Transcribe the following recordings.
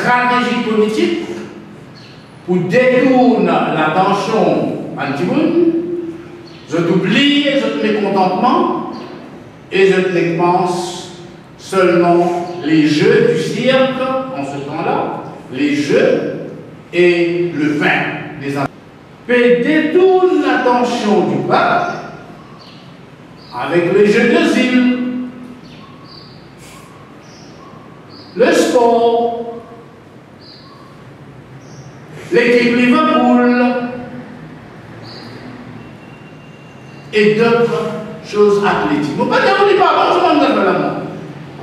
stratégie politique pour détourner l'attention anti-monde, je t'oublie, je te mécontentement, et je te pense seulement les jeux du cirque, en ce temps-là, les jeux et le vin des enfants. Et détourne l'attention du peuple avec les jeux de zile, le sport, l'équipe Liverpool et d'autres choses athlétiques. Vous ne pouvez pas,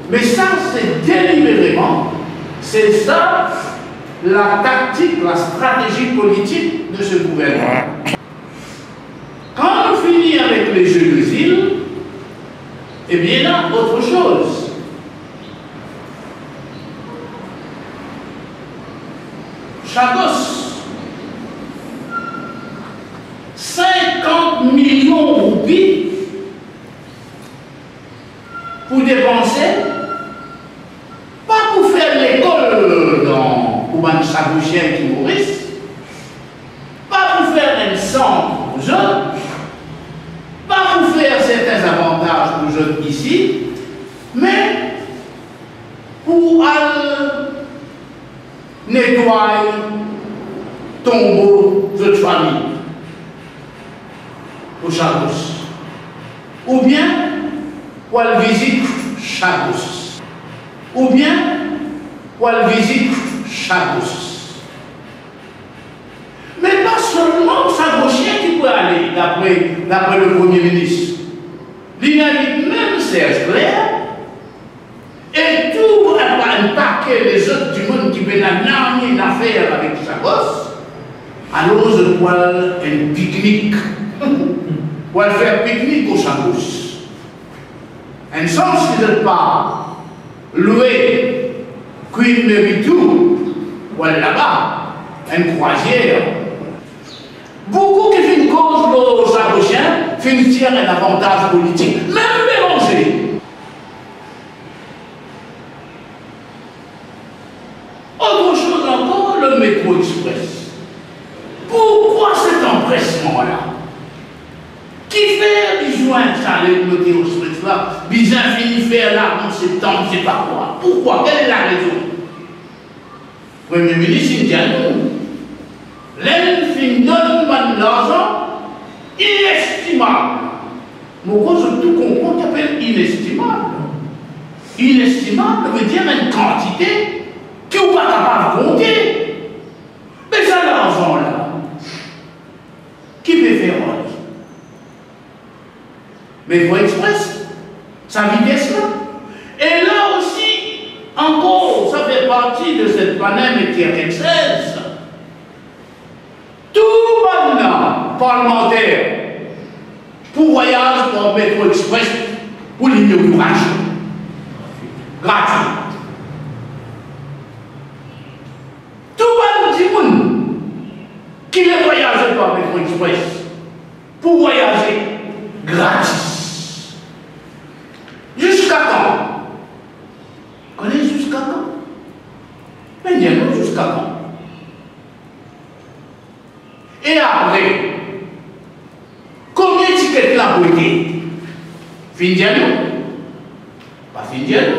mais ça, c'est délibérément, c'est ça la tactique, la stratégie politique de ce gouvernement. Quand on finit avec les jeux de zile, eh bien là, autre chose. Chagos, 50 millions de roupies pour dépenser, pas pour faire l'école pour un chabouchien qui mourisse, pas pour faire un centre pour jeunes, pas pour faire certains avantages pour jeunes ici, mais pour nettoyer tombeau de famille pour Chagos, ou bien pour aller visiter Chagos, ou bien pour aller visiter Chagos. Mais pas seulement Chagosien qui peut aller, d'après le Premier ministre. Il a dit même Serge Clair, et tout un paquet les autres du monde qui veulent une affaire avec Chagos, alors je dois un pique-nique. On va faire pique-nique au Chagos. Un sens qui ne pas louer Queen Mary 2, ou là-bas, une croisière. Beaucoup qui font une cause aux Chagosiens finissent un avantage politique, même mélangé. Autre chose encore, le métro express. Pourquoi cet empressement-là? Qui fait du juin ça, le métro express là? Bizarre fini faire là en septembre, je ne sais pas quoi. Pourquoi? Quelle est la raison? Le Premier ministre, il dit à nous, l'enfin donne l'argent inestimable. Moi, je tout comprends qu'il appelle inestimable. Inestimable veut dire une quantité qui n'est pas capable de compter. Mais ça, l'argent-là, qui peut faire autre? Métro Express, sa vitesse-là. Et là aussi, encore, ça fait partie de cette panème et 16. Tout maintenant, parlementaire, pour voyage, pour Métro Express, pour l'inauguration. Gratuit. Tout le monde qui veut voyager par Métro Express pour voyager gratis. Jusqu'à quand? Connaissez jusqu'à quand? Mais il y a jusqu'à quand? Et après, combien de tickets la beauté? Fin d'année? Pas fin d'année.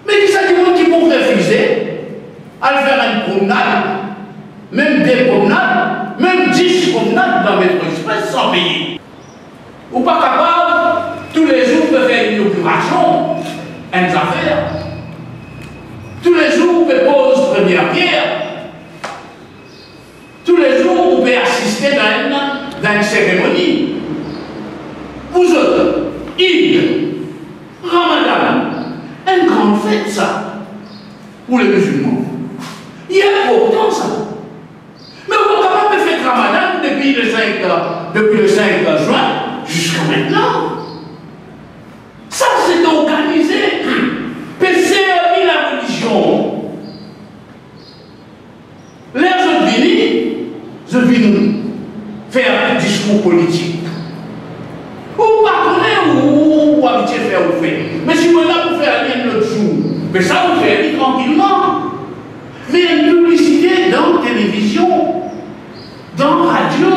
Mais qui ça qui vont refuser à faire une promenade, même des promenades, même 10 promenades dans Métro Express sans payer. Ou pas capable, tous les jours, de faire une inauguration, une affaire. Tous les jours, on pose première pierre. Tous les jours, on peut assister dans une cérémonie. Vous autres, Eid, Ramadan, une grande fête, ça, pour les musulmans. Il y a pourtant ça. Mais on est capable de faire Ramadan depuis le 5 juin jusqu'à maintenant. Ça, c'est organisé. Pour servir la religion. Là, je viens faire un discours politique. Ou pas connaître ou habituer faire ou faire. Mais si vous êtes là pour faire rien l'autre jour, mais ça vous fait tranquillement. mais une publicité dans la télévision, dans la radio.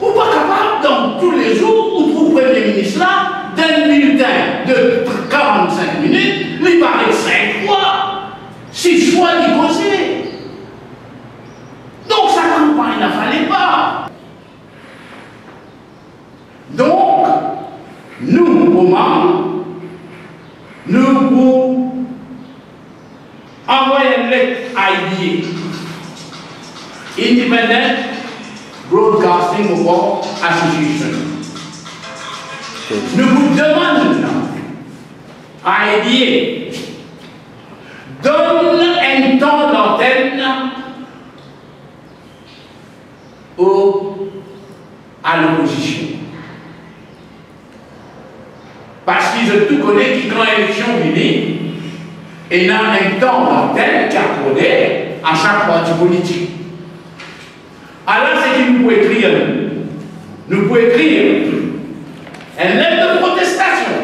Ou pas capable, dans tous les jours, où trouve le Premier ministre là, d'un bulletin de 45 minutes, il paraît 5 fois, 6 fois il causait. Donc sa campagne ne fallait pas. Donc, nous, comment, nous pour envoyer une lettre à IBA, Independent Broadcasting Association. Nous vous demandons à IBA, donne un temps d'antenne à l'opposition. Parce qu'ils ont tout connu qui, quand l'élection venait, et dans un temps d'antenne qui accordait à chaque parti politique. Alors, c'est qu'il nous peut écrire. Nous pouvons écrire une lettre de protestation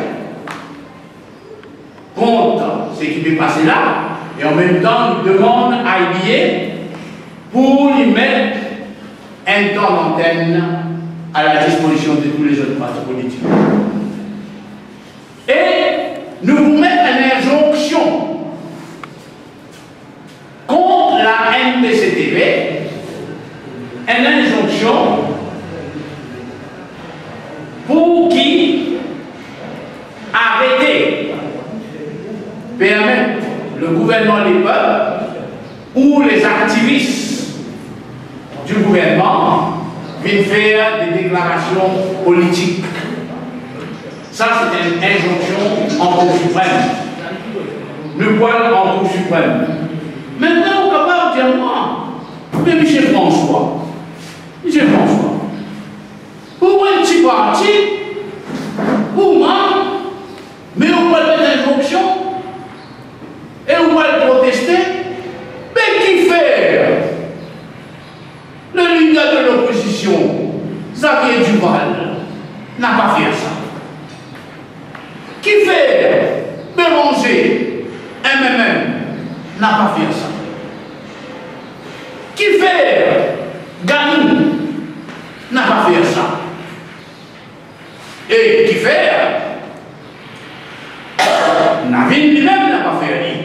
contre ce qui peut passer là, et en même temps, nous demandons à IBA pour lui mettre un temps d'antenne à la disposition de tous les autres partis politiques. Et nous vous mettons une injonction contre la NBC-TV, une injonction pour qui arrêter, permettre le gouvernement des peuples ou les activistes du gouvernement viennent faire des déclarations politiques. Ça, c'est une injonction en Cour suprême. Le poil en Cour suprême. Maintenant, on est capable de dire moi, mais M. François, pour un petit parti, pour moi, mais on va mettre l'injonction et on va le protester, mais qui fait le leader de l'opposition, Xavier Duval, n'a pas fait ça. Qui fait Béranger, MMM, n'a pas fait ça. Qui fait Ganou, n'a pas fait ça. Et qui fait Navin lui-même n'a pas fait rien.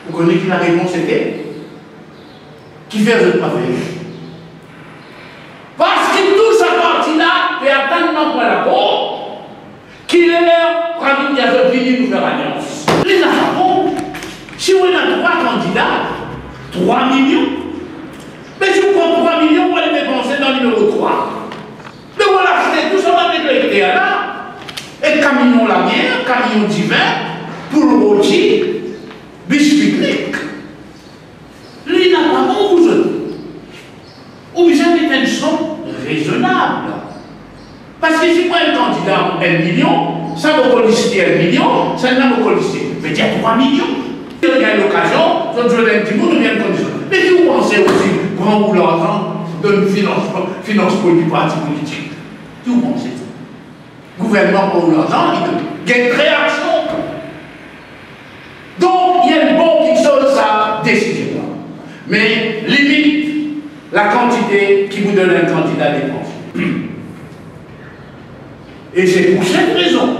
Vous connaissez qui la réponse était? Qui fait ne pas faire? Parce que tout sa partie-là peut attendre non pas la peau, qu'il est là, pour nous faire alliance. Les Japon, si on a 3 candidats, 3 millions, mais si on prend 3 millions, on va les dépenser dans le numéro 3. Mais on va l'acheter tout ça avec le là, et camion la bière, camion divin, pour le rôti, biscuit. Lui n'a pas bon vous autres. Ou vous avez une somme raisonnable. Parce que si vous prenez un candidat 1 million, ça va coller 1 million, ça n'a pas collé. Mais il y a 3 millions. Si on a l'occasion, on doit un petit mot de bien condition. Mais si vous pensez aussi, grand ou l'argent donne finance politique, parti politique, si vous pensez ça. Gouvernement pour l'argent, il y a une réaction. Donc, il y a une banque qui sort sa décision. Mais limite la quantité qui vous donne un candidat dépense. Et c'est pour cette raison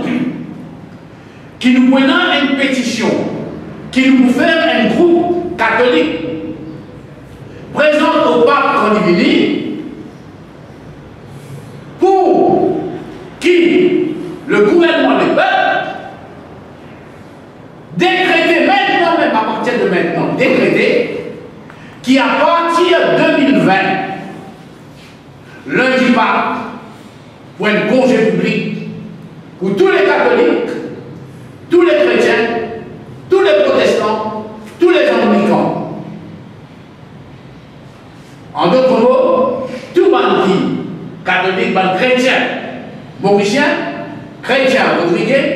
que nous prenons une pétition, qui nous fait un groupe catholique présente au pape Condivini pour qui le gouvernement des peuples décréter maintenant, même à partir de maintenant, décréter qui à partir de 2020, lundi pape, pour un congé public pour tous les catholiques, tous les chrétiens, tous les protestants, tous les anglicans. En d'autres mots, tout bandit, catholique, chrétien, mauricien, chrétien, Rodriguez,